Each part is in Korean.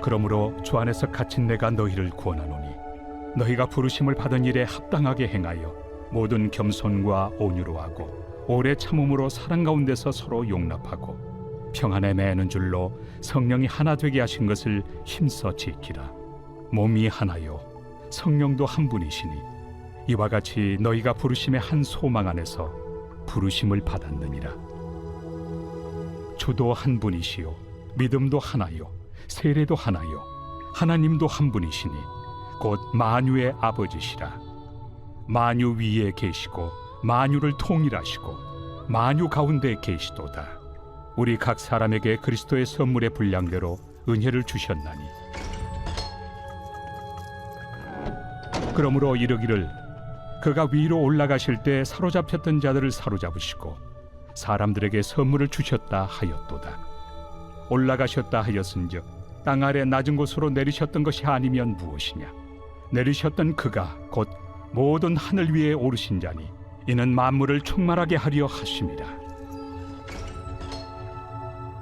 그러므로 주 안에서 갇힌 내가 너희를 구원하노니 너희가 부르심을 받은 일에 합당하게 행하여 모든 겸손과 온유로 하고 오래 참음으로 사랑 가운데서 서로 용납하고 평안에 매는 줄로 성령이 하나 되게 하신 것을 힘써 지키라. 몸이 하나요 성령도 한 분이시니 이와 같이 너희가 부르심의 한 소망 안에서 부르심을 받았느니라. 주도 한 분이시요 믿음도 하나요 세례도 하나요 하나님도 한 분이시니 곧 만유의 아버지시라. 만유 위에 계시고 만유를 통일하시고 만유 가운데 계시도다. 우리 각 사람에게 그리스도의 선물의 분량대로 은혜를 주셨나니 그러므로 이르기를 그가 위로 올라가실 때 사로잡혔던 자들을 사로잡으시고 사람들에게 선물을 주셨다 하였도다. 올라가셨다 하였은즉 땅 아래 낮은 곳으로 내리셨던 것이 아니면 무엇이냐. 내리셨던 그가 곧 모든 하늘 위에 오르신 자니 이는 만물을 충만하게 하려 하심이라.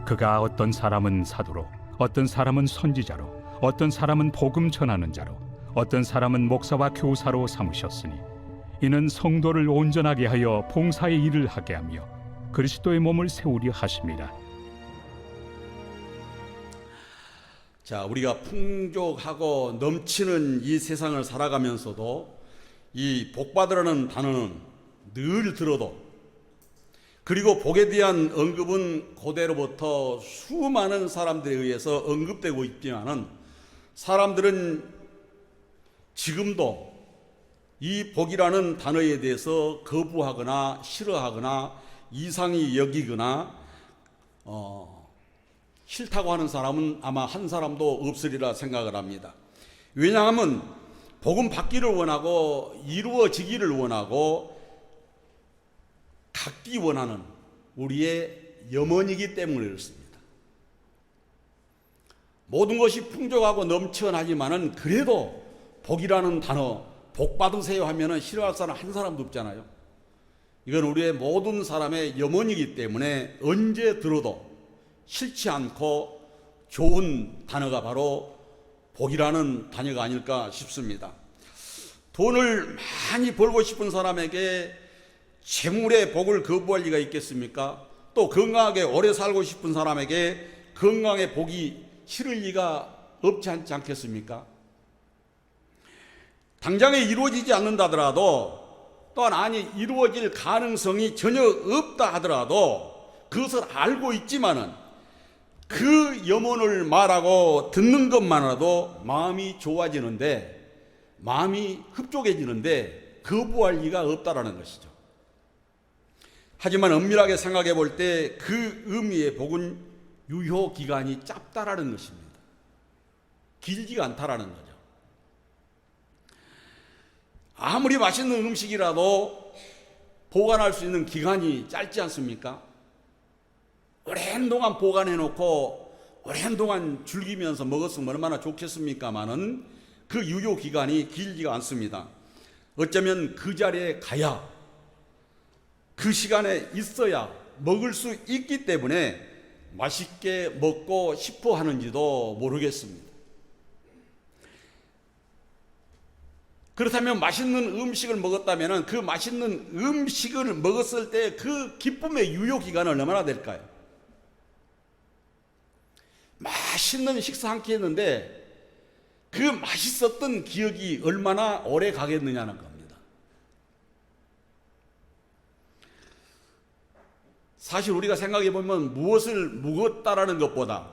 그가 어떤 사람은 사도로 어떤 사람은 선지자로 어떤 사람은 복음 전하는 자로 어떤 사람은 목사와 교사로 삼으셨으니 이는 성도를 온전하게 하여 봉사의 일을 하게 하며 그리스도의 몸을 세우려 하심이라. 자, 우리가 풍족하고 넘치는 이 세상을 살아가면서도 이 복받으라는 단어는 늘 들어도, 그리고 복에 대한 언급은 고대로부터 수많은 사람들에 의해서 언급되고 있지만은 사람들은 지금도 이 복이라는 단어에 대해서 거부하거나 싫어하거나 이상히 여기거나 싫다고 하는 사람은 아마 한 사람도 없으리라 생각을 합니다. 왜냐하면 복음 받기를 원하고 이루어지기를 원하고 갖기 원하는 우리의 염원이기 때문에 그렇습니다. 모든 것이 풍족하고 넘쳐나지만은 그래도 복이라는 단어, 복 받으세요 하면은 싫어할 사람 한 사람도 없잖아요. 이건 우리의 모든 사람의 염원이기 때문에 언제 들어도 싫지 않고 좋은 단어가 바로 복이라는 단어가 아닐까 싶습니다. 돈을 많이 벌고 싶은 사람에게 재물의 복을 거부할 리가 있겠습니까? 또 건강하게 오래 살고 싶은 사람에게 건강의 복이 싫을 리가 없지 않겠습니까? 당장에 이루어지지 않는다더라도 또한 아니 이루어질 가능성이 전혀 없다 하더라도 그것을 알고 있지만은 그 염원을 말하고 듣는 것만으로도 마음이 좋아지는데, 마음이 흡족해지는데 거부할 리가 없다라는 것이죠. 하지만 엄밀하게 생각해 볼 때 그 의미의 복은 유효 기간이 짧다라는 것입니다. 길지가 않다라는 거죠. 아무리 맛있는 음식이라도 보관할 수 있는 기간이 짧지 않습니까? 오랜 동안 보관해 놓고 오랜 동안 즐기면서 먹었으면 얼마나 좋겠습니까마는 그 유효 기간이 길지가 않습니다. 어쩌면 그 자리에 가야, 그 시간에 있어야 먹을 수 있기 때문에 맛있게 먹고 싶어 하는지도 모르겠습니다. 그렇다면 맛있는 음식을 먹었다면 그 맛있는 음식을 먹었을 때 그 기쁨의 유효 기간은 얼마나 될까요? 맛있는 식사 한 끼 했는데 그 맛있었던 기억이 얼마나 오래 가겠느냐는 겁니다. 사실 우리가 생각해 보면 무엇을 먹었다라는 것보다,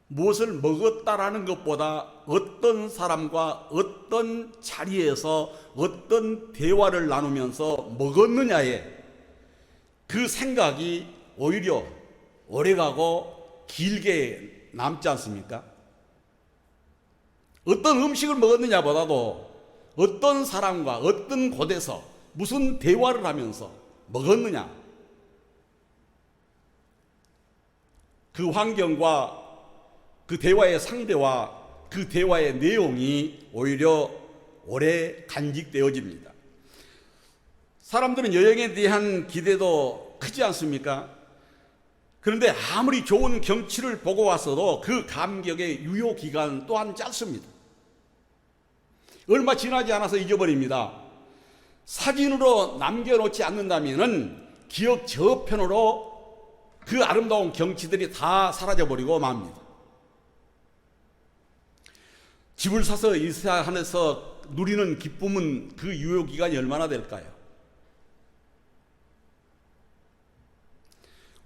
무엇을 먹었다라는 것보다 어떤 사람과 어떤 자리에서 어떤 대화를 나누면서 먹었느냐에 그 생각이 오히려 오래가고 길게 남지 않습니까? 어떤 음식을 먹었느냐보다도 어떤 사람과 어떤 곳에서 무슨 대화를 하면서 먹었느냐, 그 환경과 그 대화의 상대와 그 대화의 내용이 오히려 오래 간직되어집니다. 사람들은 여행에 대한 기대도 크지 않습니까? 그런데 아무리 좋은 경치를 보고 왔어도 그 감격의 유효 기간 또한 짧습니다. 얼마 지나지 않아서 잊어버립니다. 사진으로 남겨놓지 않는다면 기억 저편으로 그 아름다운 경치들이 다 사라져버리고 맙니다. 집을 사서 이사하면서 누리는 기쁨은 그 유효기간이 얼마나 될까요?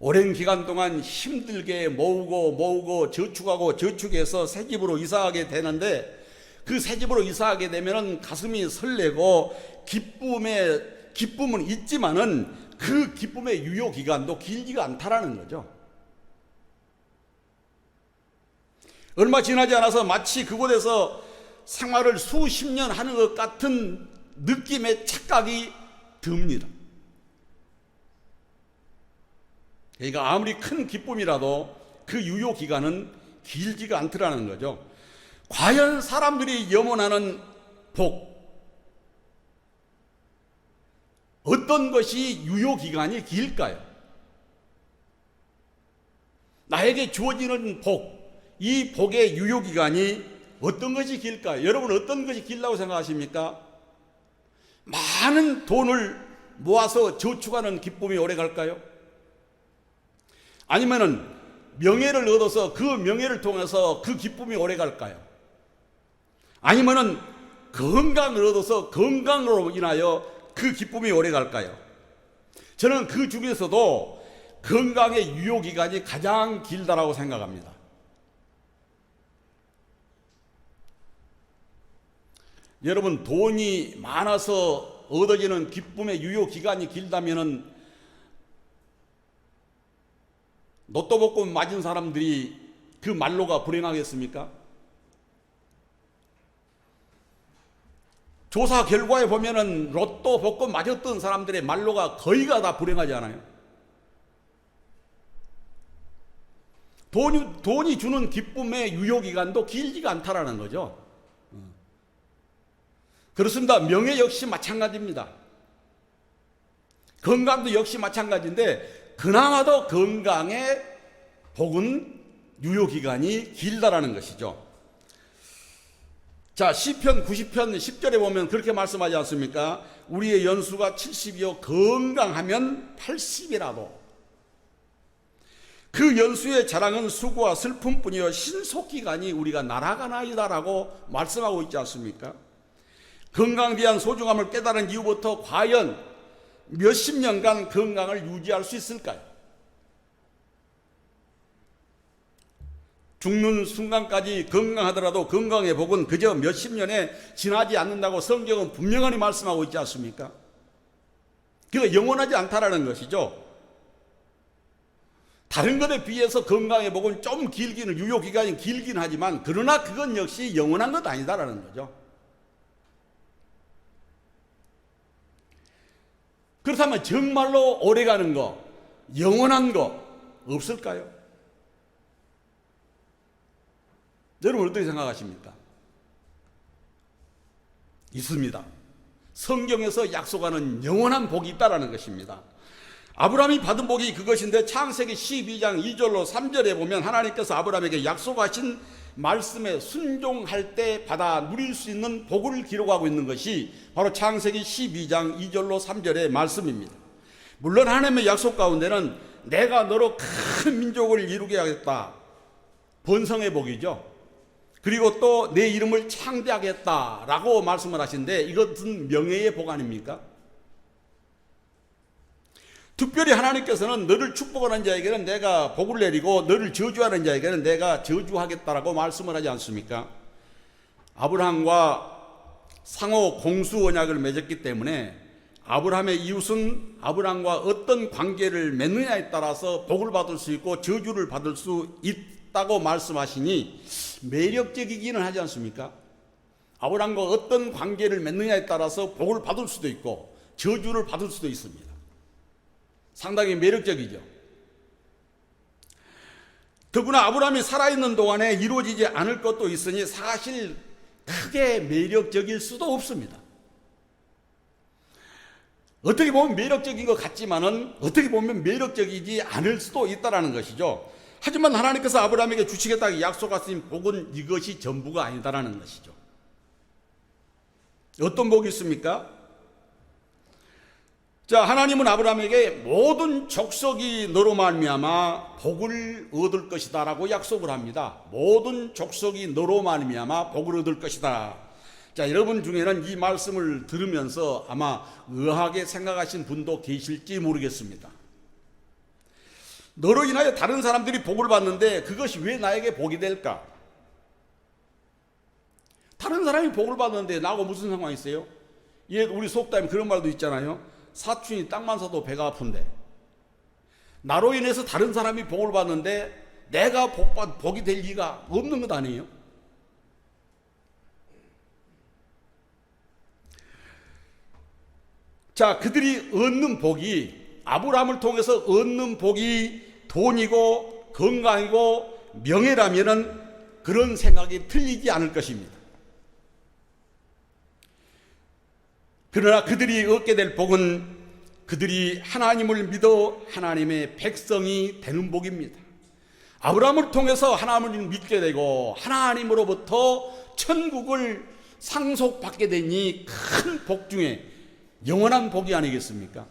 오랜 기간 동안 힘들게 모으고 저축하고 저축해서 새 집으로 이사하게 되는데 그 새 집으로 이사하게 되면 가슴이 설레고 기쁨은 있지만은 그 기쁨의 유효 기간도 길지가 않다라는 거죠. 얼마 지나지 않아서 마치 그곳에서 생활을 수십 년 하는 것 같은 느낌의 착각이 듭니다. 그러니까 아무리 큰 기쁨이라도 그 유효 기간은 길지가 않더라는 거죠. 과연 사람들이 염원하는 복, 어떤 것이 유효 기간이 길까요? 나에게 주어지는 복, 이 복의 유효 기간이 어떤 것이 길까요? 여러분 어떤 것이 길다고 생각하십니까? 많은 돈을 모아서 저축하는 기쁨이 오래 갈까요? 아니면은 명예를 얻어서 그 명예를 통해서 그 기쁨이 오래 갈까요? 아니면은 건강을 얻어서 건강으로 인하여 그 기쁨이 오래 갈까요? 저는 그 중에서도 건강의 유효 기간이 가장 길다라고 생각합니다. 여러분 돈이 많아서 얻어지는 기쁨의 유효 기간이 길다면은 로또 복권 맞은 사람들이 그 말로가 불행하겠습니까? 조사 결과에 보면은 로또 복권 맞았던 사람들의 말로가 거의가 다 불행하지 않아요? 돈이 주는 기쁨의 유효기간도 길지가 않다라는 거죠. 그렇습니다. 명예 역시 마찬가지입니다. 건강도 역시 마찬가지인데 그나마도 건강의 복은 유효기간이 길다라는 것이죠. 자, 시편 90편 10절에 보면 그렇게 말씀하지 않습니까? 우리의 연수가 70이요 건강하면 80이라도 그 연수의 자랑은 수고와 슬픔뿐이요 신속기간이 우리가 날아가나이다라고 말씀하고 있지 않습니까? 건강에 대한 소중함을 깨달은 이후부터 과연 몇십 년간 건강을 유지할 수 있을까요? 죽는 순간까지 건강하더라도 건강의 복은 그저 몇십 년에 지나지 않는다고 성경은 분명하게 말씀하고 있지 않습니까? 그게 영원하지 않다라는 것이죠. 다른 것에 비해서 건강의 복은 좀 길기는 유효기간이 길긴 하지만 그러나 그건 역시 영원한 것 아니다라는 거죠. 그렇다면 정말로 오래가는 거, 영원한 거 없을까요? 여러분 어떻게 생각하십니까? 있습니다. 성경에서 약속하는 영원한 복이 있다는 것입니다. 아브라함이 받은 복이 그것인데 창세기 12장 2절로 3절에 보면 하나님께서 아브라함에게 약속하신 말씀에 순종할 때 받아 누릴 수 있는 복을 기록하고 있는 것이 바로 창세기 12장 2절로 3절의 말씀입니다. 물론 하나님의 약속 가운데는 내가 너로 큰 민족을 이루게 하겠다, 번성의 복이죠. 그리고 또 내 이름을 창대하겠다라고 말씀을 하시는데 이것은 명예의 복 아닙니까? 특별히 하나님께서는 너를 축복하는 자에게는 내가 복을 내리고 너를 저주하는 자에게는 내가 저주하겠다라고 말씀을 하지 않습니까? 아브라함과 상호 공수 언약을 맺었기 때문에 아브라함의 이웃은 아브라함과 어떤 관계를 맺느냐에 따라서 복을 받을 수 있고 저주를 받을 수 있다고 말씀하시니 매력적이기는 하지 않습니까? 아브라함과 어떤 관계를 맺느냐에 따라서 복을 받을 수도 있고 저주를 받을 수도 있습니다. 상당히 매력적이죠. 더구나 아브라함이 살아있는 동안에 이루어지지 않을 것도 있으니 사실 크게 매력적일 수도 없습니다. 어떻게 보면 매력적인 것 같지만은 어떻게 보면 매력적이지 않을 수도 있다라는 것이죠. 하지만 하나님께서 아브라함에게 주시겠다고 약속하신 복은 이것이 전부가 아니다라는 것이죠. 어떤 복이 있습니까? 자, 하나님은 아브라함에게 모든 족속이 너로 말미암아 복을 얻을 것이다라고 약속을 합니다. 모든 족속이 너로 말미암아 복을 얻을 것이다. 자, 여러분 중에는 이 말씀을 들으면서 아마 의아하게 생각하신 분도 계실지 모르겠습니다. 너로 인하여 다른 사람들이 복을 받는데 그것이 왜 나에게 복이 될까? 다른 사람이 복을 받는데 나하고 무슨 상관이 있어요? 예, 우리 속담에 그런 말도 있잖아요. 사춘이 땅만 사도 배가 아픈데, 나로 인해서 다른 사람이 복을 받는데 내가 복이 될 리가 없는 것 아니에요? 자, 그들이 얻는 복이, 아브라함을 통해서 얻는 복이 돈이고 건강이고 명예라면은 그런 생각이 틀리지 않을 것입니다. 그러나 그들이 얻게 될 복은 그들이 하나님을 믿어 하나님의 백성이 되는 복입니다. 아브라함을 통해서 하나님을 믿게 되고 하나님으로부터 천국을 상속받게 되니 큰 복 중에 영원한 복이 아니겠습니까?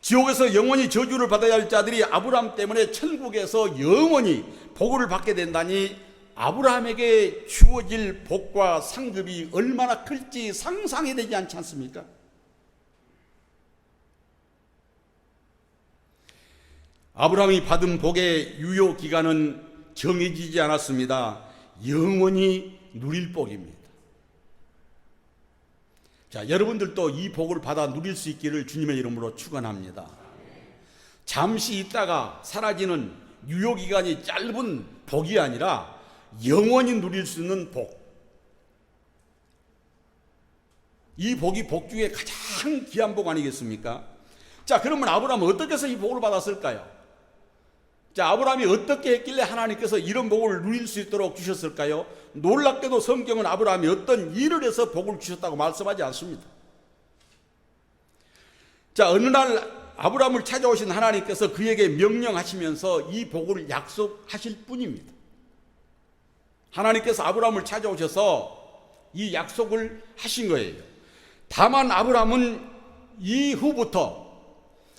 지옥에서 영원히 저주를 받아야 할 자들이 아브라함 때문에 천국에서 영원히 복을 받게 된다니 아브라함에게 주어질 복과 상급이 얼마나 클지 상상이 되지 않지 않습니까? 아브라함이 받은 복의 유효 기간은 정해지지 않았습니다. 영원히 누릴 복입니다. 자, 여러분들도 이 복을 받아 누릴 수 있기를 주님의 이름으로 축원합니다. 잠시 있다가 사라지는 유효 기간이 짧은 복이 아니라 영원히 누릴 수 있는 복. 이 복이 복 중에 가장 귀한 복 아니겠습니까? 자, 그러면 아브라함은 어떻게 해서 이 복을 받았을까요? 자, 아브라함이 어떻게 했길래 하나님께서 이런 복을 누릴 수 있도록 주셨을까요? 놀랍게도 성경은 아브라함이 어떤 일을 해서 복을 주셨다고 말씀하지 않습니다. 자, 어느 날 아브라함을 찾아오신 하나님께서 그에게 명령하시면서 이 복을 약속하실 뿐입니다. 하나님께서 아브라함을 찾아오셔서 이 약속을 하신 거예요. 다만 아브라함은 이후부터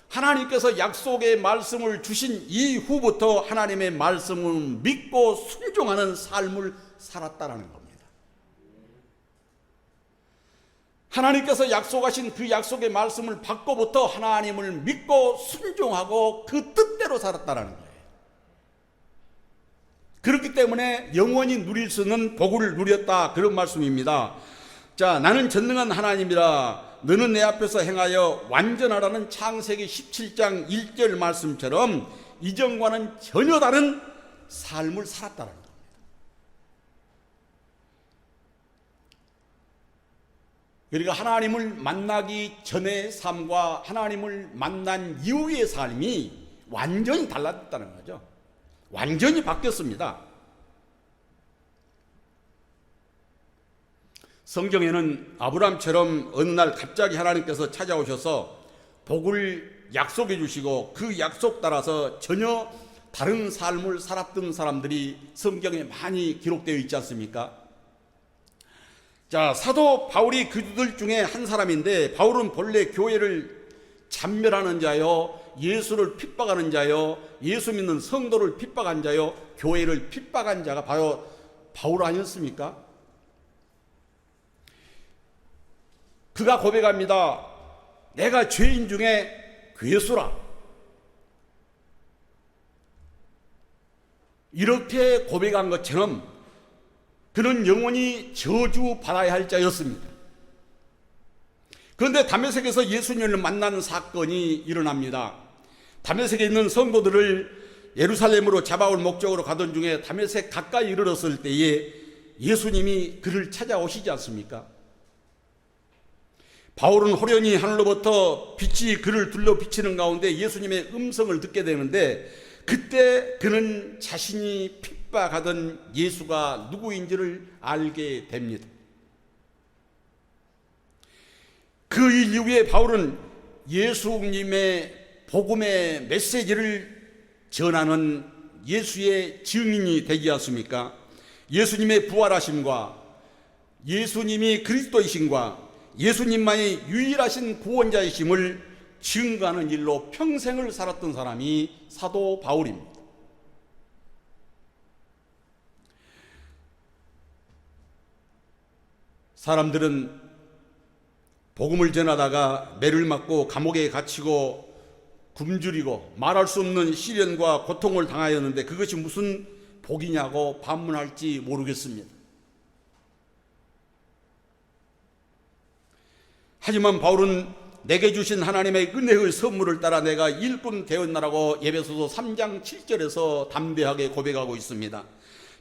하나님께서 약속의 말씀을 주신 이후부터 하나님의 말씀을 믿고 순종하는 삶을 살았다라는 겁니다. 하나님께서 약속하신 그 약속의 말씀을 받고부터 하나님을 믿고 순종하고 그 뜻대로 살았다라는 거예요. 그렇기 때문에 영원히 누릴 수 있는 복을 누렸다, 그런 말씀입니다. 자, 나는 전능한 하나님이라 너는 내 앞에서 행하여 완전하라는 창세기 17장 1절 말씀처럼 이전과는 전혀 다른 삶을 살았다는 겁니다. 그러니까 하나님을 만나기 전의 삶과 하나님을 만난 이후의 삶이 완전히 달라졌다는 거죠. 완전히 바뀌었습니다. 성경에는 아브라함처럼 어느 날 갑자기 하나님께서 찾아오셔서 복을 약속해 주시고 그 약속 따라서 전혀 다른 삶을 살았던 사람들이 성경에 많이 기록되어 있지 않습니까? 자, 사도 바울이 그들 중에 한 사람인데, 바울은 본래 교회를 잔멸하는 자요, 예수를 핍박하는 자요, 예수 믿는 성도를 핍박한 자요, 교회를 핍박한 자가 바로 바울 아니었습니까? 그가 고백합니다. 내가 죄인 중에 괴수라. 이렇게 고백한 것처럼 그는 영원히 저주받아야 할 자였습니다. 그런데 다메섹에서 예수님을 만나는 사건이 일어납니다. 다메섹에 있는 성도들을 예루살렘으로 잡아올 목적으로 가던 중에 다메섹 가까이 이르렀을 때에 예수님이 그를 찾아오시지 않습니까? 바울은 호련히 하늘로부터 빛이 그를 둘러 비치는 가운데 예수님의 음성을 듣게 되는데, 그때 그는 자신이 핍박하던 예수가 누구인지를 알게 됩니다. 그 일 이후에 바울은 예수님의 복음의 메시지를 전하는 예수의 증인이 되지 않습니까? 예수님의 부활하심과 예수님이 그리스도이심과 예수님만이 유일하신 구원자이심을 증거하는 일로 평생을 살았던 사람이 사도 바울입니다. 사람들은 복음을 전하다가 매를 맞고 감옥에 갇히고 굶주리고 말할 수 없는 시련과 고통을 당하였는데 그것이 무슨 복이냐고 반문할지 모르겠습니다. 하지만 바울은 내게 주신 하나님의 은혜의 선물을 따라 내가 일꾼 되었나라고 에베소서 3장 7절에서 담대하게 고백하고 있습니다.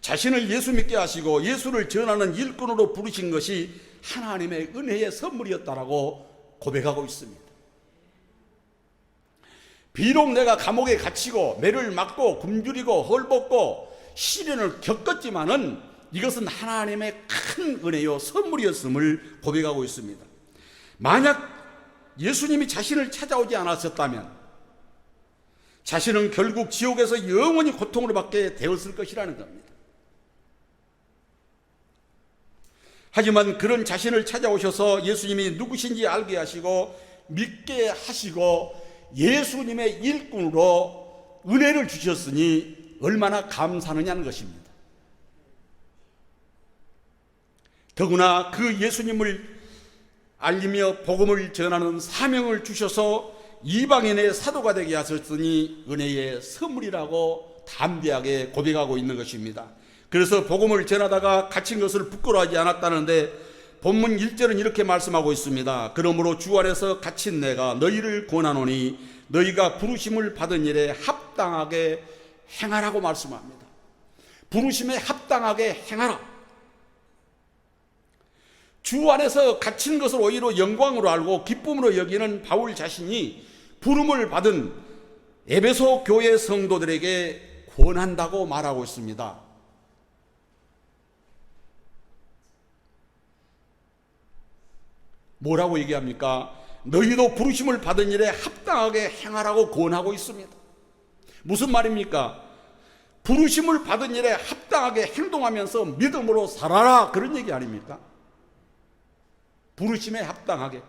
자신을 예수 믿게 하시고 예수를 전하는 일꾼으로 부르신 것이 하나님의 은혜의 선물이었다라고 고백하고 있습니다. 비록 내가 감옥에 갇히고 매를 맞고 굶주리고 헐벗고 시련을 겪었지만은 이것은 하나님의 큰 은혜요 선물이었음을 고백하고 있습니다. 만약 예수님이 자신을 찾아오지 않았었다면 자신은 결국 지옥에서 영원히 고통을 받게 되었을 것이라는 겁니다. 하지만 그런 자신을 찾아오셔서 예수님이 누구신지 알게 하시고 믿게 하시고 예수님의 일꾼으로 은혜를 주셨으니 얼마나 감사하느냐는 것입니다. 더구나 그 예수님을 알리며 복음을 전하는 사명을 주셔서 이방인의 사도가 되게 하셨으니 은혜의 선물이라고 담대하게 고백하고 있는 것입니다. 그래서 복음을 전하다가 갇힌 것을 부끄러워하지 않았다는데 본문 1절은 이렇게 말씀하고 있습니다. 그러므로 주 안에서 갇힌 내가 너희를 권하노니 너희가 부르심을 받은 일에 합당하게 행하라고 말씀합니다. 부르심에 합당하게 행하라. 주 안에서 갇힌 것을 오히려 영광으로 알고 기쁨으로 여기는 바울 자신이 부름을 받은 에베소 교회 성도들에게 권한다고 말하고 있습니다. 뭐라고 얘기합니까? 너희도 부르심을 받은 일에 합당하게 행하라고 권하고 있습니다. 무슨 말입니까? 부르심을 받은 일에 합당하게 행동하면서 믿음으로 살아라, 그런 얘기 아닙니까? 부르심에 합당하게.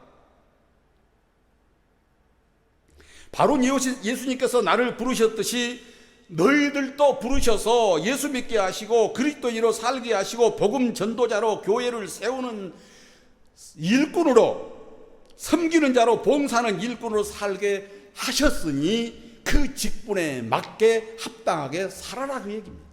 바로 예수님께서 나를 부르셨듯이 너희들도 부르셔서 예수 믿게 하시고 그리스도인으로 살게 하시고 복음 전도자로 교회를 세우는 일꾼으로, 섬기는 자로, 봉사하는 일꾼으로 살게 하셨으니 그 직분에 맞게 합당하게 살아라, 그 얘기입니다.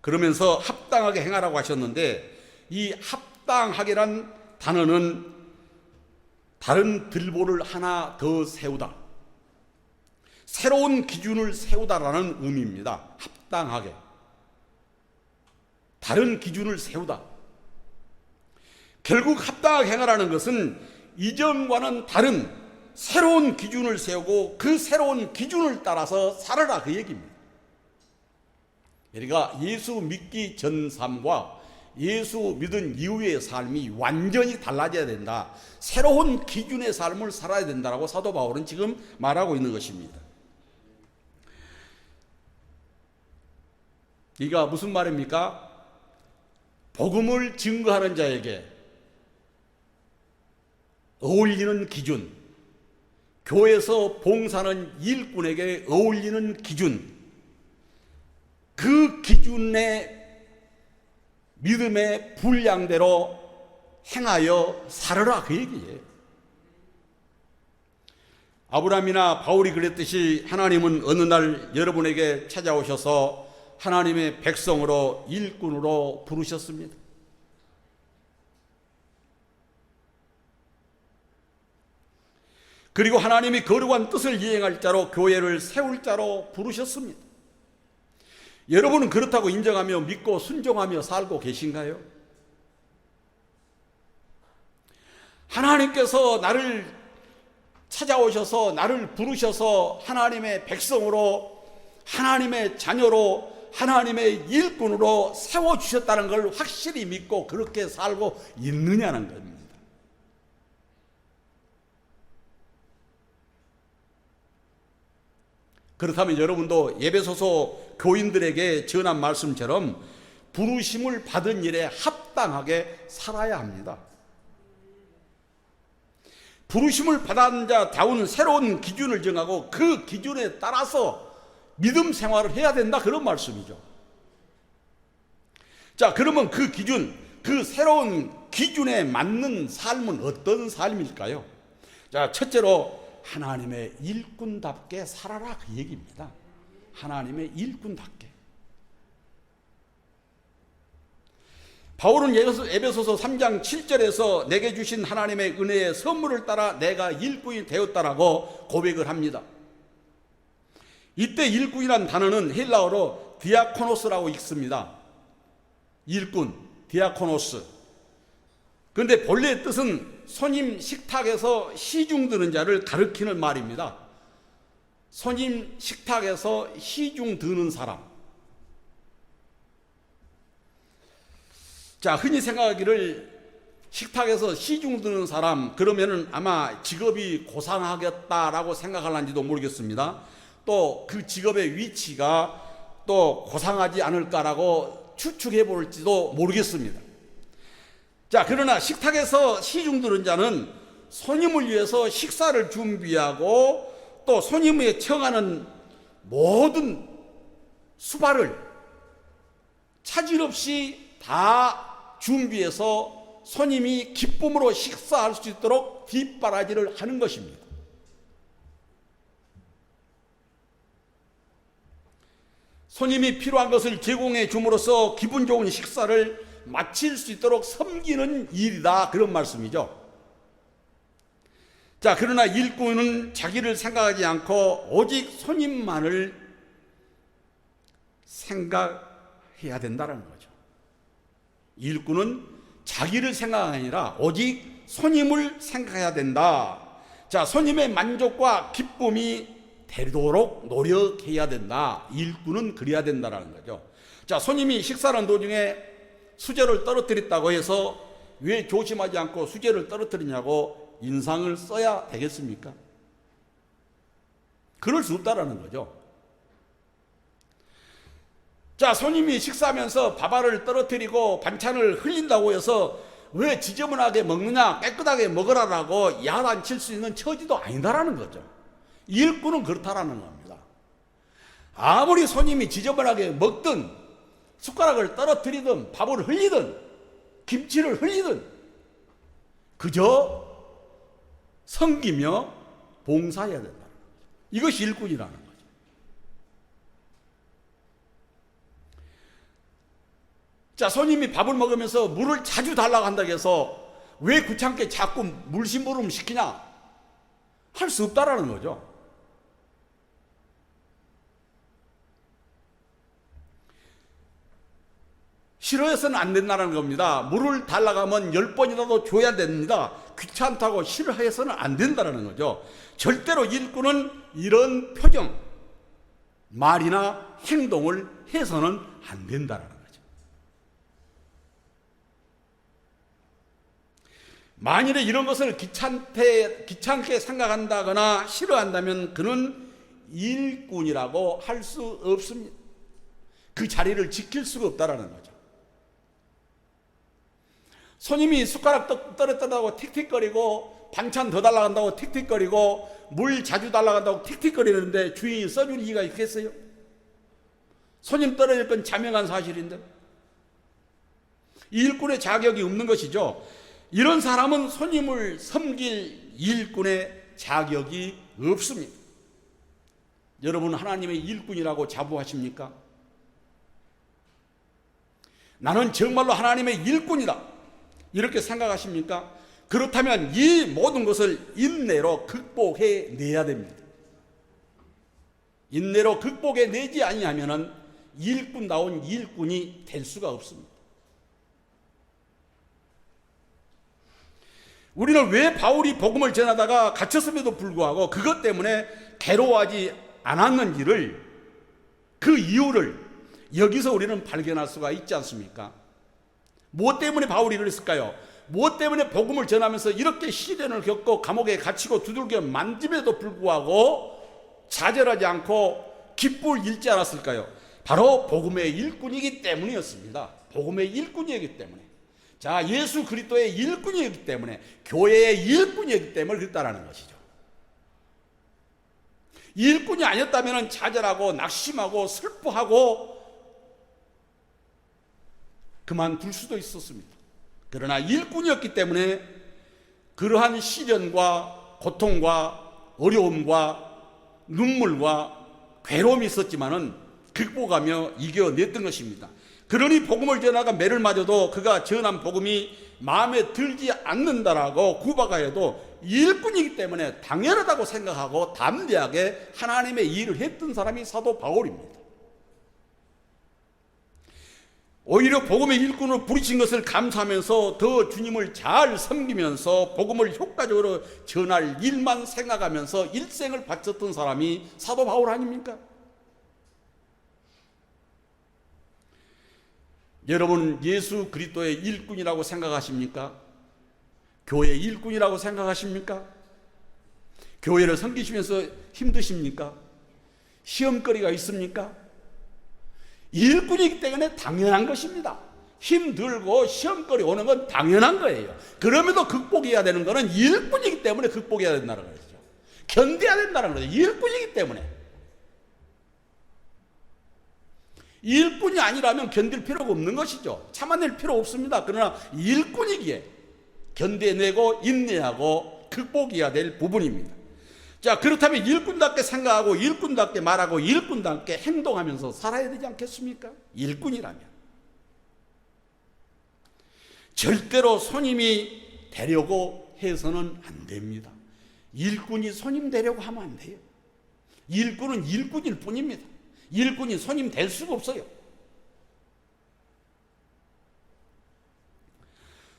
그러면서 합당하게 행하라고 하셨는데 이 합당하게란 단어는 다른 들보를 하나 더 세우다, 새로운 기준을 세우다라는 의미입니다. 합당하게, 다른 기준을 세우다. 결국 합당하게 행하라는 것은 이전과는 다른 새로운 기준을 세우고 그 새로운 기준을 따라서 살아라, 그 얘기입니다. 그러니까 예수 믿기 전 삶과 예수 믿은 이후의 삶이 완전히 달라져야 된다. 새로운 기준의 삶을 살아야 된다라고 사도 바울은 지금 말하고 있는 것입니다. 이가 무슨 말입니까? 복음을 증거하는 자에게 어울리는 기준, 교회에서 봉사하는 일꾼에게 어울리는 기준, 그 기준의 믿음의 분량대로 행하여 살아라, 그 얘기예요. 아브라함이나 바울이 그랬듯이 하나님은 어느 날 여러분에게 찾아오셔서 하나님의 백성으로 일꾼으로 부르셨습니다. 그리고 하나님이 거룩한 뜻을 이행할 자로, 교회를 세울 자로 부르셨습니다. 여러분은 그렇다고 인정하며 믿고 순종하며 살고 계신가요? 하나님께서 나를 찾아오셔서 나를 부르셔서 하나님의 백성으로, 하나님의 자녀로 하나님의 일꾼으로 세워주셨다는 걸 확실히 믿고 그렇게 살고 있느냐는 겁니다. 그렇다면 여러분도 에베소서 교인들에게 전한 말씀처럼 부르심을 받은 일에 합당하게 살아야 합니다. 부르심을 받은 자다운 새로운 기준을 정하고 그 기준에 따라서 믿음 생활을 해야 된다, 그런 말씀이죠. 자, 그러면 그 기준, 그 새로운 기준에 맞는 삶은 어떤 삶일까요? 자, 첫째로 하나님의 일꾼답게 살아라, 그 얘기입니다. 하나님의 일꾼답게. 바울은 에베소서 3장 7절에서 내게 주신 하나님의 은혜의 선물을 따라 내가 일꾼이 되었다라고 고백을 합니다. 이때 일꾼이란 단어는 헬라어로 디아코노스라고 읽습니다. 일꾼, 디아코노스. 그런데 본래의 뜻은 손님 식탁에서 시중 드는 자를 가리키는 말입니다. 손님 식탁에서 시중 드는 사람. 자, 흔히 생각하기를 식탁에서 시중 드는 사람, 그러면은 아마 직업이 고상하겠다라고 생각할는지도 모르겠습니다. 또 그 직업의 위치가 또 고상하지 않을까라고 추측해 볼지도 모르겠습니다. 자, 그러나 식탁에서 시중 드는 자는 손님을 위해서 식사를 준비하고 또 손님의 청하는 모든 수발을 차질 없이 다 준비해서 손님이 기쁨으로 식사할 수 있도록 뒷바라지를 하는 것입니다. 손님이 필요한 것을 제공해 줌으로써 기분 좋은 식사를 마칠 수 있도록 섬기는 일이다, 그런 말씀이죠. 자, 그러나 일꾼은 자기를 생각하지 않고 오직 손님만을 생각해야 된다는 거죠. 일꾼은 자기를 생각이 아니라 오직 손님을 생각해야 된다. 자, 손님의 만족과 기쁨이 되도록 노력해야 된다. 일꾼은 그래야 된다는 거죠. 자, 손님이 식사하는 도중에 수저를 떨어뜨렸다고 해서 왜 조심하지 않고 수저를 떨어뜨리냐고 인상을 써야 되겠습니까? 그럴 수 없다라는 거죠. 자, 손님이 식사하면서 밥알을 떨어뜨리고 반찬을 흘린다고 해서 왜 지저분하게 먹느냐, 깨끗하게 먹으라라고 야단칠 수 있는 처지도 아니다라는 거죠. 일꾼은 그렇다라는 겁니다. 아무리 손님이 지저분하게 먹든 숟가락을 떨어뜨리든 밥을 흘리든 김치를 흘리든 그저 섬기며 봉사해야 된다는 거죠. 이것이 일꾼이라는 거죠. 자, 손님이 밥을 먹으면서 물을 자주 달라고 한다고 해서 왜 귀찮게 자꾸 물심부름 시키냐? 할 수 없다라는 거죠. 싫어해서는 안 된다는 겁니다. 물을 달라고 하면 10번이라도 줘야 됩니다. 귀찮다고 싫어해서는 안 된다는 거죠. 절대로 일꾼은 이런 표정, 말이나 행동을 해서는 안 된다는 거죠. 만일에 이런 것을 귀찮게 생각한다거나 싫어한다면 그는 일꾼이라고 할 수 없습니다. 그 자리를 지킬 수가 없다는 거죠. 손님이 숟가락 떨어뜨린다고 틱틱거리고 반찬 더 달라고 한다고 틱틱거리고 물 자주 달라고 한다고 틱틱거리는데 주인이 써줄 이유가 있겠어요? 손님 떨어질 건 자명한 사실인데 일꾼의 자격이 없는 것이죠. 이런 사람은 손님을 섬길 일꾼의 자격이 없습니다. 여러분, 하나님의 일꾼이라고 자부하십니까? 나는 정말로 하나님의 일꾼이다, 이렇게 생각하십니까? 그렇다면 이 모든 것을 인내로 극복해 내야 됩니다. 인내로 극복해 내지 아니하면 일꾼다운 일꾼이 될 수가 없습니다. 우리는 왜 바울이 복음을 전하다가 갇혔음에도 불구하고 그것 때문에 괴로워하지 않았는지를, 그 이유를 여기서 우리는 발견할 수가 있지 않습니까? 무엇 때문에 바울이 그랬을까요? 무엇 때문에 복음을 전하면서 이렇게 시련을 겪고 감옥에 갇히고 두들겨 만짐에도 불구하고 좌절하지 않고 기쁨을 잃지 않았을까요? 바로 복음의 일꾼이기 때문이었습니다. 복음의 일꾼이었기 때문에. 자, 예수 그리스도의 일꾼이었기 때문에, 교회의 일꾼이었기 때문에 그랬다라는 것이죠. 일꾼이 아니었다면 좌절하고 낙심하고 슬퍼하고 그만둘 수도 있었습니다. 그러나 일꾼이었기 때문에 그러한 시련과 고통과 어려움과 눈물과 괴로움이 있었지만은 극복하며 이겨냈던 것입니다. 그러니 복음을 전하가 매를 맞아도 그가 전한 복음이 마음에 들지 않는다라고 구박하여도 일꾼이기 때문에 당연하다고 생각하고 담대하게 하나님의 일을 했던 사람이 사도 바울입니다. 오히려 복음의 일꾼으로 부르신 것을 감사하면서 더 주님을 잘 섬기면서 복음을 효과적으로 전할 일만 생각하면서 일생을 바쳤던 사람이 사도 바울 아닙니까? 여러분, 예수 그리스도의 일꾼이라고 생각하십니까? 교회의 일꾼이라고 생각하십니까? 교회를 섬기시면서 힘드십니까? 시험거리가 있습니까? 일꾼이기 때문에 당연한 것입니다. 힘들고 시험거리 오는 건 당연한 거예요. 그럼에도 극복해야 되는 것은 일꾼이기 때문에 극복해야 된다는 거죠. 견뎌야 된다는 거죠. 일꾼이기 때문에. 일꾼이 아니라면 견딜 필요가 없는 것이죠. 참아낼 필요 없습니다. 그러나 일꾼이기에 견뎌내고 인내하고 극복해야 될 부분입니다. 자, 그렇다면 일꾼답게 생각하고 일꾼답게 말하고 일꾼답게 행동하면서 살아야 되지 않겠습니까? 일꾼이라면. 절대로 손님이 되려고 해서는 안 됩니다. 일꾼이 손님 되려고 하면 안 돼요. 일꾼은 일꾼일 뿐입니다. 일꾼이 손님 될 수가 없어요.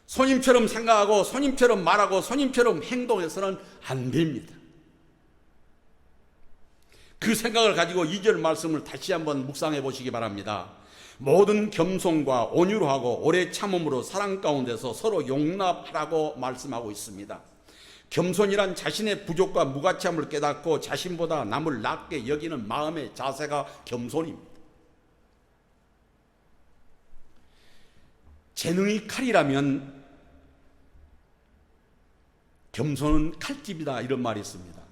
손님처럼 생각하고 손님처럼 말하고 손님처럼 행동해서는 안 됩니다. 그 생각을 가지고 2절 말씀을 다시 한번 묵상해 보시기 바랍니다. 모든 겸손과 온유로 하고 오래 참음으로 사랑 가운데서 서로 용납하라고 말씀하고 있습니다. 겸손이란 자신의 부족과 무가치함을 깨닫고 자신보다 남을 낮게 여기는 마음의 자세가 겸손입니다. 재능이 칼이라면 겸손은 칼집이다, 이런 말이 있습니다.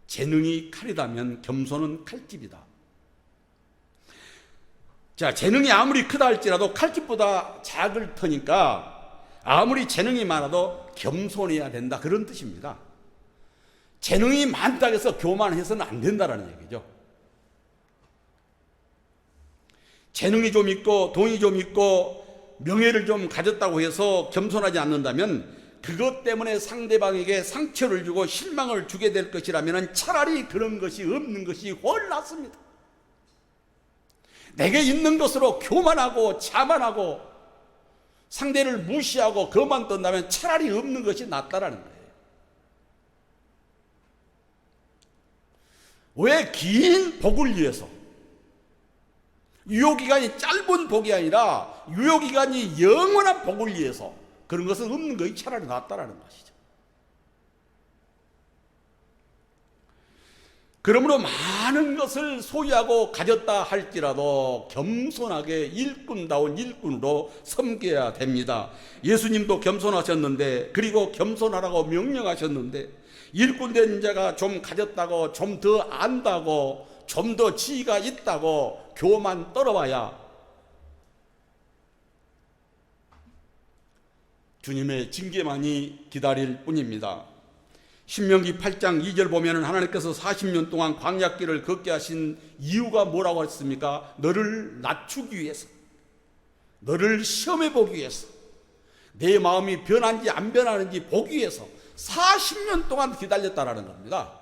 재능이 칼이라면 겸손은 칼집이다. 자, 재능이 아무리 크다 할지라도 칼집보다 작을 터니까 아무리 재능이 많아도 겸손해야 된다, 그런 뜻입니다. 재능이 많다고 해서 교만해서는 안 된다는 얘기죠. 재능이 좀 있고 돈이 좀 있고 명예를 좀 가졌다고 해서 겸손하지 않는다면 그것 때문에 상대방에게 상처를 주고 실망을 주게 될 것이라면 차라리 그런 것이 없는 것이 훨 낫습니다. 내게 있는 것으로 교만하고 자만하고 상대를 무시하고 그만 떤다면 차라리 없는 것이 낫다라는 거예요. 왜 긴 복을 위해서, 유효기간이 짧은 복이 아니라 유효기간이 영원한 복을 위해서 그런 것은 없는 것이 차라리 낫다라는 것이죠. 그러므로 많은 것을 소유하고 가졌다 할지라도 겸손하게 일꾼다운 일꾼으로 섬겨야 됩니다. 예수님도 겸손하셨는데, 그리고 겸손하라고 명령하셨는데, 일꾼된 자가 좀 가졌다고, 좀 더 안다고, 좀 더 지위가 있다고 교만 떨어봐야 주님의 징계만이 기다릴 뿐입니다. 신명기 8장 2절 보면 하나님께서 40년 동안 광야길을 걷게 하신 이유가 뭐라고 했습니까? 너를 낮추기 위해서, 너를 시험해 보기 위해서, 내 마음이 변한지 안 변하는지 보기 위해서 40년 동안 기다렸다라는 겁니다.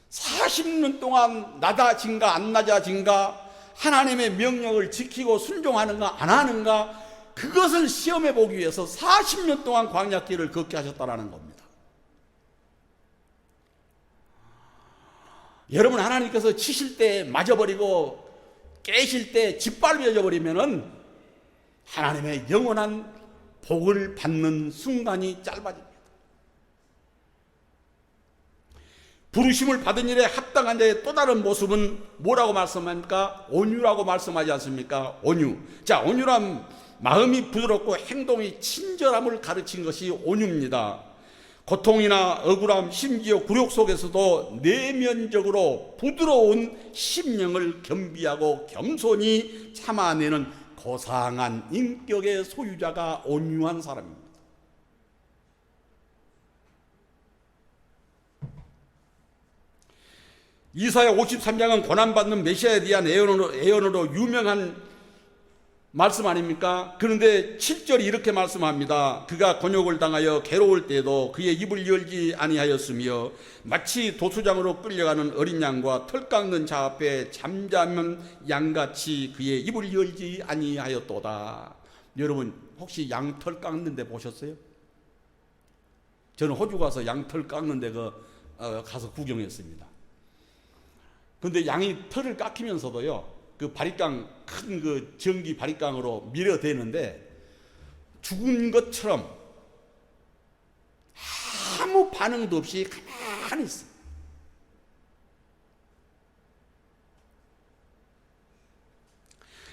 40년 동안 낮아진가 안 낮아진가, 하나님의 명령을 지키고 순종하는가 안 하는가, 그것을 시험해 보기 위해서 40년 동안 광야길을 걷게 하셨다라는 겁니다. 여러분, 하나님께서 치실 때 맞아버리고 깨실 때 짓밟혀져 버리면은 하나님의 영원한 복을 받는 순간이 짧아집니다. 부르심을 받은 일에 합당한 자의 또 다른 모습은 뭐라고 말씀합니까? 온유라고 말씀하지 않습니까? 온유. 자, 온유란 마음이 부드럽고 행동이 친절함을 가르친 것이 온유입니다. 고통이나 억울함, 심지어 굴욕 속에서도 내면적으로 부드러운 심령을 겸비하고 겸손히 참아내는 고상한 인격의 소유자가 온유한 사람입니다. 이사야 53장은 고난받는 메시아에 대한 예언으로 유명한 말씀 아닙니까? 그런데 7절이 이렇게 말씀합니다. 그가 곤욕을 당하여 괴로울 때에도 그의 입을 열지 아니하였으며 마치 도수장으로 끌려가는 어린 양과 털 깎는 자 앞에 잠자는 양같이 그의 입을 열지 아니하였도다. 여러분 혹시 양털 깎는 데 보셨어요? 저는 호주 가서 양털 깎는 데 가서 구경했습니다. 근데 양이 털을 깎이면서도요, 그 바리깡, 큰 그 전기 바리깡으로 밀어대는데 죽은 것처럼 아무 반응도 없이 가만히 있어요.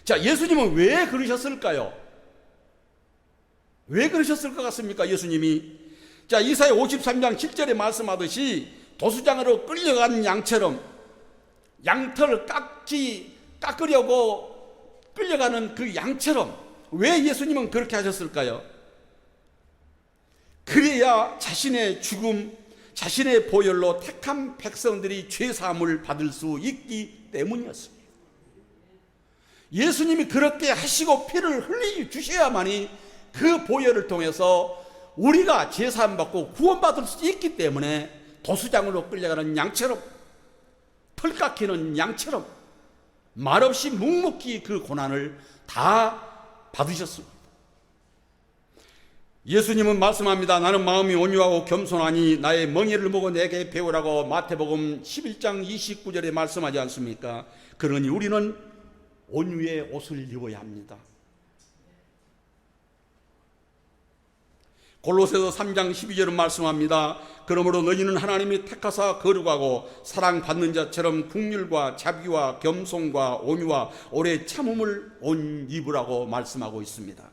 자, 예수님은 왜 그러셨을까요? 왜 그러셨을 것 같습니까? 예수님이. 자, 이사야 53장 7절에 말씀하듯이 도수장으로 끌려간 양처럼 양털을 깎으려고 끌려가는 그 양처럼 왜 예수님은 그렇게 하셨을까요? 그래야 자신의 죽음, 자신의 보혈로 택한 백성들이 죄사함을 받을 수 있기 때문이었습니다. 예수님이 그렇게 하시고 피를 흘려 주셔야만이 그 보혈을 통해서 우리가 죄사함 받고 구원받을 수 있기 때문에 도수장으로 끌려가는 양처럼, 털 깎이는 양처럼 말없이 묵묵히 그 고난을 다 받으셨습니다. 예수님은 말씀합니다. 나는 마음이 온유하고 겸손하니 나의 멍에를 보고 내게 배우라고 마태복음 11장 29절에 말씀하지 않습니까? 그러니 우리는 온유의 옷을 입어야 합니다. 골로새서 3장 12절은 말씀합니다. 그러므로 너희는 하나님이 택하사 거룩하고 사랑받는 자처럼 긍휼과 자비와 겸손과 온유와 오래 참음을 옷 입으라고 말씀하고 있습니다.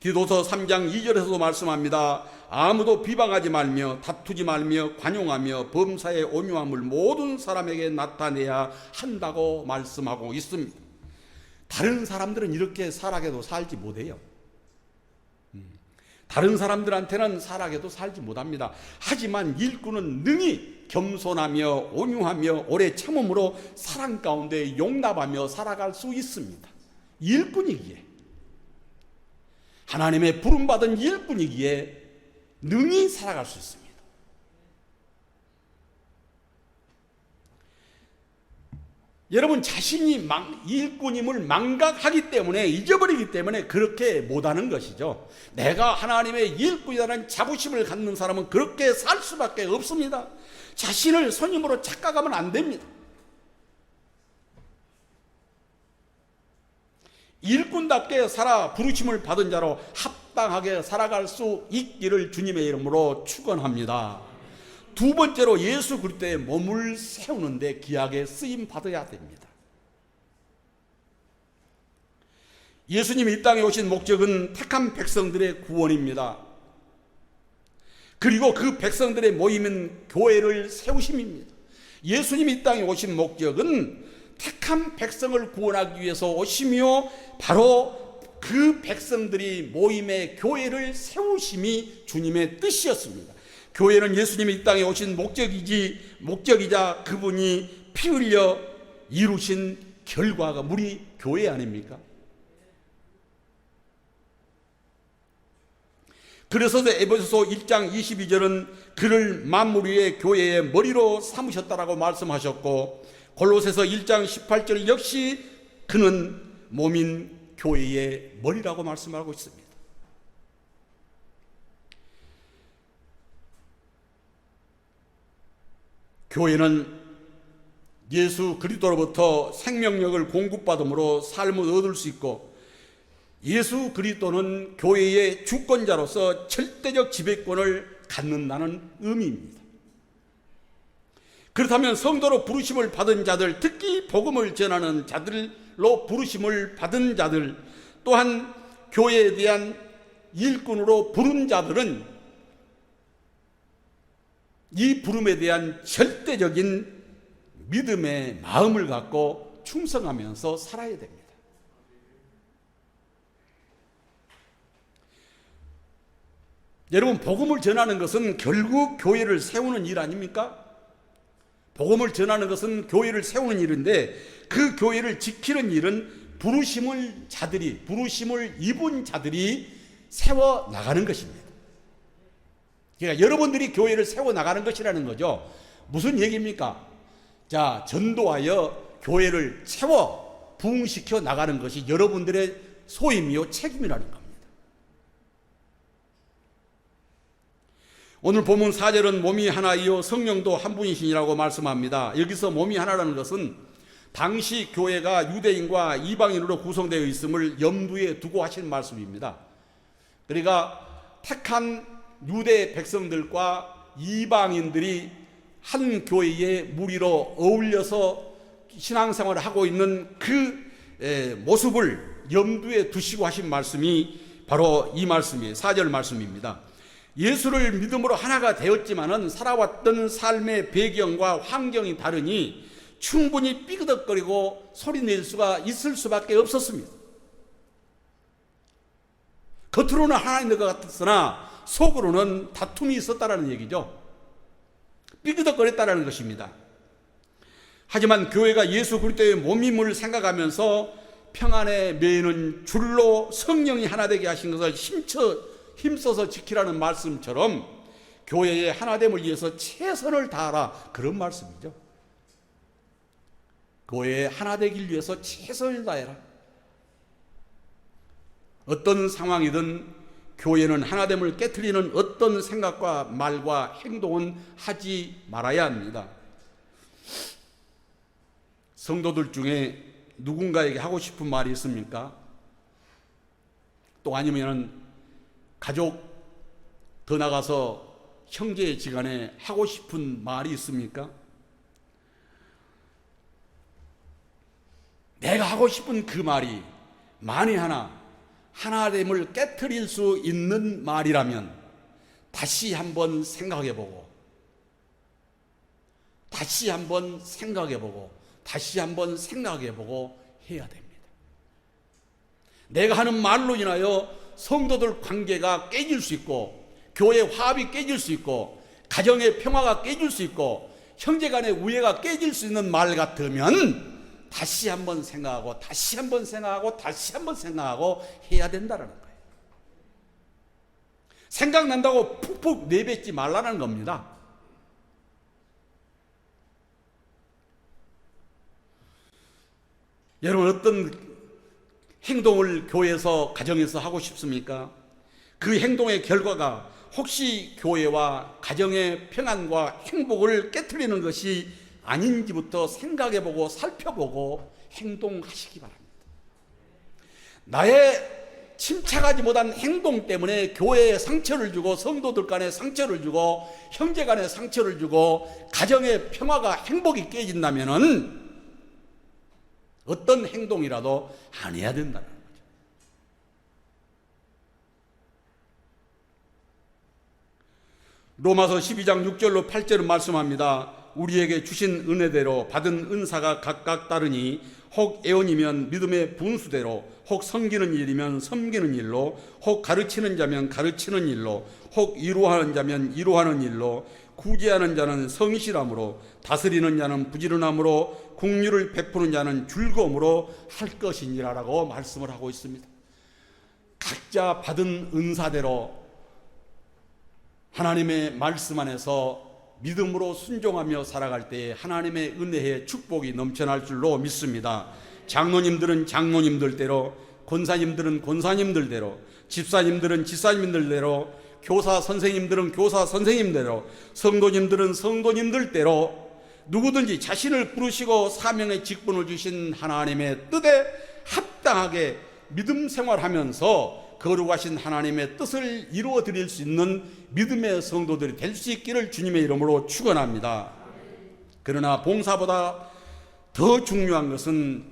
디도서 3장 2절에서도 말씀합니다. 아무도 비방하지 말며 다투지 말며 관용하며 범사의 온유함을 모든 사람에게 나타내야 한다고 말씀하고 있습니다. 다른 사람들은 이렇게 살아게도 살지 못해요. 다른 사람들한테는 살아게도 살지 못합니다. 하지만 일꾼은 능히 겸손하며 온유하며 오래 참음으로 사랑 가운데 용납하며 살아갈 수 있습니다. 일꾼이기에, 하나님의 부름받은 일꾼이기에 능히 살아갈 수 있습니다. 여러분, 자신이 일꾼임을 망각하기 때문에, 잊어버리기 때문에 그렇게 못하는 것이죠. 내가 하나님의 일꾼이라는 자부심을 갖는 사람은 그렇게 살 수밖에 없습니다. 자신을 선임으로 착각하면 안 됩니다. 일꾼답게 살아 부르심을 받은 자로 합당하게 살아갈 수 있기를 주님의 이름으로 축원합니다. 두 번째로, 예수 그리스도의 몸을 세우는데 귀하게 쓰임 받아야 됩니다. 예수님이 이 땅에 오신 목적은 택한 백성들의 구원입니다. 그리고 그 백성들의 모임은 교회를 세우심입니다. 예수님이 이 땅에 오신 목적은 택한 백성을 구원하기 위해서 오시며 바로 그 백성들이 모임의 교회를 세우심이 주님의 뜻이었습니다. 교회는 예수님이 이 땅에 오신 목적이자 그분이 피 흘려 이루신 결과가 우리 교회 아닙니까? 그래서 에베소서 1장 22절은 그를 만물 위의 교회의 머리로 삼으셨다라고 말씀하셨고, 골로새서 1장 18절 역시 그는 몸인 교회의 머리라고 말씀하고 있습니다. 교회는 예수 그리스도로부터 생명력을 공급받음으로 삶을 얻을 수 있고, 예수 그리스도는 교회의 주권자로서 절대적 지배권을 갖는다는 의미입니다. 그렇다면 성도로 부르심을 받은 자들, 특히 복음을 전하는 자들로 부르심을 받은 자들, 또한 교회에 대한 일꾼으로 부른 자들은 이 부름에 대한 절대적인 믿음의 마음을 갖고 충성하면서 살아야 됩니다. 여러분, 복음을 전하는 것은 결국 교회를 세우는 일 아닙니까? 복음을 전하는 것은 교회를 세우는 일인데, 그 교회를 지키는 일은 부르심을 입은 자들이 세워 나가는 것입니다. 그러니까 여러분들이 교회를 세워 나가는 것이라는 거죠. 무슨 얘기입니까? 자, 전도하여 교회를 채워 부흥시켜 나가는 것이 여러분들의 소임이요 책임이라는 겁니다. 오늘 본문 4절은 몸이 하나이요 성령도 한 분이시니라고 말씀합니다. 여기서 몸이 하나라는 것은 당시 교회가 유대인과 이방인으로 구성되어 있음을 염두에 두고 하신 말씀입니다. 그러니까 택한 유대 백성들과 이방인들이 한 교회의 무리로 어울려서 신앙생활을 하고 있는 그 모습을 염두에 두시고 하신 말씀이 바로 이 말씀이에요. 4절 말씀입니다. 예수를 믿음으로 하나가 되었지만은 살아왔던 삶의 배경과 환경이 다르니 충분히 삐그덕거리고 소리낼 수가 있을 수밖에 없었습니다. 겉으로는 하나인 것 같았으나 속으로는 다툼이 있었다는 얘기죠. 삐그덕거렸다는 것입니다. 하지만 교회가 예수 그리스도의 몸임을 생각하면서 평안에 매이는 줄로 성령이 하나 되게 하신 것을 힘써서 지키라는 말씀처럼 교회의 하나됨을 위해서 최선을 다하라, 그런 말씀이죠. 교회의 하나되길 위해서 최선을 다해라. 어떤 상황이든 교회는 하나됨을 깨트리는 어떤 생각과 말과 행동은 하지 말아야 합니다. 성도들 중에 누군가에게 하고 싶은 말이 있습니까? 또 아니면 가족, 더 나가서 형제지간에 하고 싶은 말이 있습니까? 내가 하고 싶은 그 말이 만에 하나됨을 깨트릴 수 있는 말이라면 다시 한번 생각해보고 다시 한번 생각해보고 해야 됩니다. 내가 하는 말로 인하여 성도들 관계가 깨질 수 있고, 교회 화합이 깨질 수 있고, 가정의 평화가 깨질 수 있고, 형제간의 우애가 깨질 수 있는 말 같으면 다시 한번 생각하고 해야 된다는 거예요. 생각난다고 푹푹 내뱉지 말라는 겁니다. 여러분, 어떤 행동을 교회에서, 가정에서 하고 싶습니까? 그 행동의 결과가 혹시 교회와 가정의 평안과 행복을 깨트리는 것이 아닌지부터 생각해보고 살펴보고 행동하시기 바랍니다. 나의 침착하지 못한 행동 때문에 교회에 상처를 주고, 성도들 간에 상처를 주고, 형제 간에 상처를 주고, 가정의 평화가, 행복이 깨진다면은 어떤 행동이라도 안 해야 된다는 거죠. 로마서 12장 6절로 8절은 말씀합니다. 우리에게 주신 은혜대로 받은 은사가 각각 다르니 혹 애언이면 믿음의 분수대로, 혹 섬기는 일이면 섬기는 일로, 혹 가르치는 자면 가르치는 일로, 혹 위로하는 자면 위로하는 일로, 구제하는 자는 성실함으로, 다스리는 자는 부지런함으로, 긍휼을 베푸는 자는 즐거움으로 할 것이니라라고 말씀을 하고 있습니다. 각자 받은 은사대로 하나님의 말씀 안에서 믿음으로 순종하며 살아갈 때에 하나님의 은혜의 축복이 넘쳐날 줄로 믿습니다. 장로님들은 장로님들대로, 권사님들은 권사님들대로, 집사님들은 집사님들대로, 교사 선생님들은 교사 선생님대로, 성도님들은 성도님들대로 누구든지 자신을 부르시고 사명의 직분을 주신 하나님의 뜻에 합당하게 믿음 생활하면서 거룩하신 하나님의 뜻을 이루어 드릴 수 있는 믿음의 성도들이 될 수 있기를 주님의 이름으로 축원합니다. 그러나 봉사보다 더 중요한 것은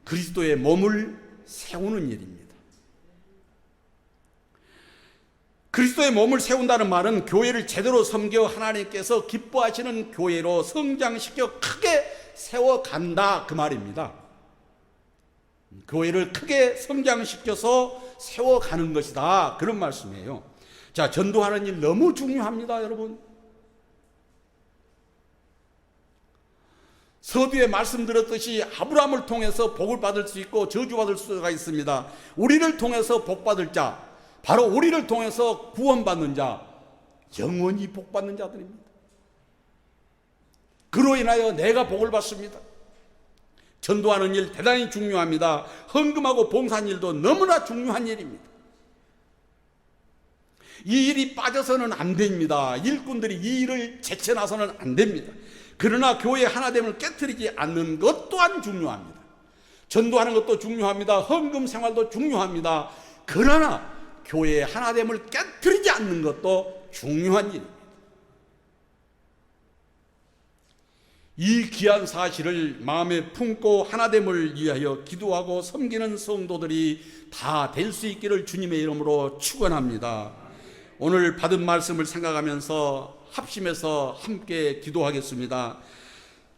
그리스도의 몸을 세우는 일입니다. 그리스도의 몸을 세운다는 말은 교회를 제대로 섬겨 하나님께서 기뻐하시는 교회로 성장시켜 크게 세워간다, 그 말입니다. 교회를 크게 성장시켜서 세워가는 것이다, 그런 말씀이에요. 자, 전도하는 일 너무 중요합니다, 여러분. 서두에 말씀드렸듯이 아브라함을 통해서 복을 받을 수 있고 저주받을 수가 있습니다. 우리를 통해서 복받을 자, 바로 우리를 통해서 구원받는 자, 영원히 복받는 자들입니다. 그로 인하여 내가 복을 받습니다. 전도하는 일 대단히 중요합니다. 헌금하고 봉사하는 일도 너무나 중요한 일입니다. 이 일이 빠져서는 안 됩니다. 일꾼들이 이 일을 제쳐나서는 안 됩니다. 그러나 교회의 하나됨을 깨트리지 않는 것 또한 중요합니다. 전도하는 것도 중요합니다. 헌금 생활도 중요합니다. 그러나 교회의 하나됨을 깨트리지 않는 것도 중요한 일입니다. 이 귀한 사실을 마음에 품고 하나됨을 위하여 기도하고 섬기는 성도들이 다 될 수 있기를 주님의 이름으로 축원합니다. 오늘 받은 말씀을 생각하면서 합심해서 함께 기도하겠습니다.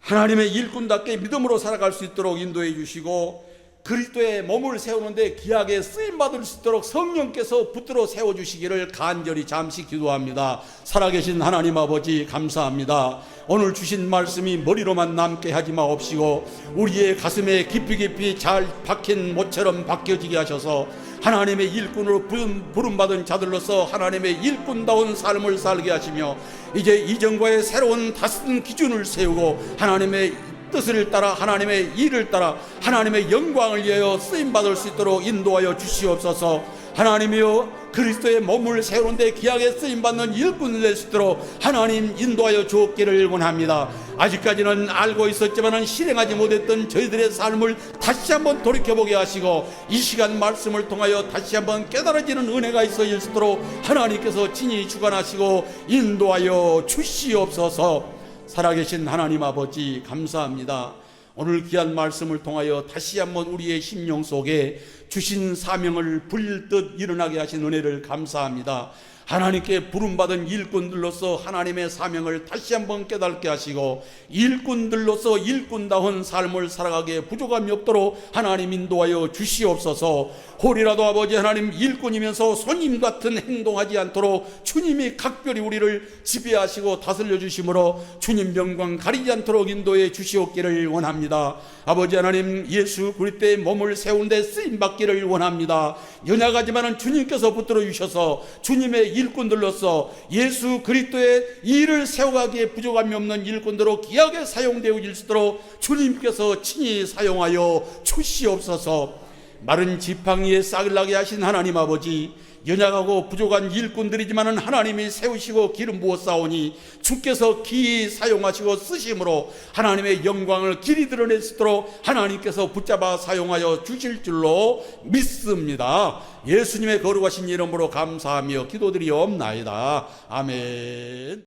하나님의 일꾼답게 믿음으로 살아갈 수 있도록 인도해 주시고 그리스도의 몸을 세우는데 귀하게 쓰임받을 수 있도록 성령께서 붙들어 세워주시기를 간절히 잠시 기도합니다. 살아계신 하나님 아버지 감사합니다. 오늘 주신 말씀이 머리로만 남게 하지 마옵시고 우리의 가슴에 깊이 잘 박힌 못처럼 박혀지게 하셔서 하나님의 일꾼으로 부름받은 자들로서 하나님의 일꾼다운 삶을 살게 하시며 이제 이전과의 새로운 다른 기준을 세우고 하나님의 뜻을 따라 하나님의 일을 따라 하나님의 영광을 위하여 쓰임받을 수 있도록 인도하여 주시옵소서. 하나님이여 그리스도의 몸을 세우는데 귀하게 쓰임받는 일꾼을 낼 수 있도록 하나님 인도하여 주옵기를 원합니다. 아직까지는 알고 있었지만 실행하지 못했던 저희들의 삶을 다시 한번 돌이켜보게 하시고 이 시간 말씀을 통하여 다시 한번 깨달아지는 은혜가 있어질 수 있도록 하나님께서 친히 주관하시고 인도하여 주시옵소서. 살아계신 하나님 아버지 감사합니다. 오늘 귀한 말씀을 통하여 다시 한번 우리의 심령 속에 주신 사명을 불뜻 일어나게 하신 은혜를 감사합니다. 하나님께 부름받은 일꾼들로서 하나님의 사명을 다시 한번 깨닫게 하시고 일꾼들로서 일꾼다운 삶을 살아가기에 부족함이 없도록 하나님 인도하여 주시옵소서. 홀이라도 아버지 하나님 일꾼이면서 손님 같은 행동하지 않도록 주님이 각별히 우리를 지배하시고 다스려 주심으로 주님 영광 가리지 않도록 인도해 주시옵기를 원합니다. 아버지 하나님 예수 그리스도의 몸을 세우는데 쓰임받기를 원합니다. 연약하지만 주님께서 붙들어 주셔서 주님의 일꾼들로서 예수 그리스도의 일을 세워가기에 부족함이 없는 일꾼들로 귀하게 사용되어질 수 있도록 주님께서 친히 사용하여 주시옵소서. 마른 지팡이에 싹을 나게 하신 하나님 아버지, 연약하고 부족한 일꾼들이지만 하나님이 세우시고 기름 부어 싸우니 주께서 기히 사용하시고 쓰심으로 하나님의 영광을 길이 드러낼 수 있도록 하나님께서 붙잡아 사용하여 주실 줄로 믿습니다. 예수님의 거룩하신 이름으로 감사하며 기도드리옵나이다. 아멘.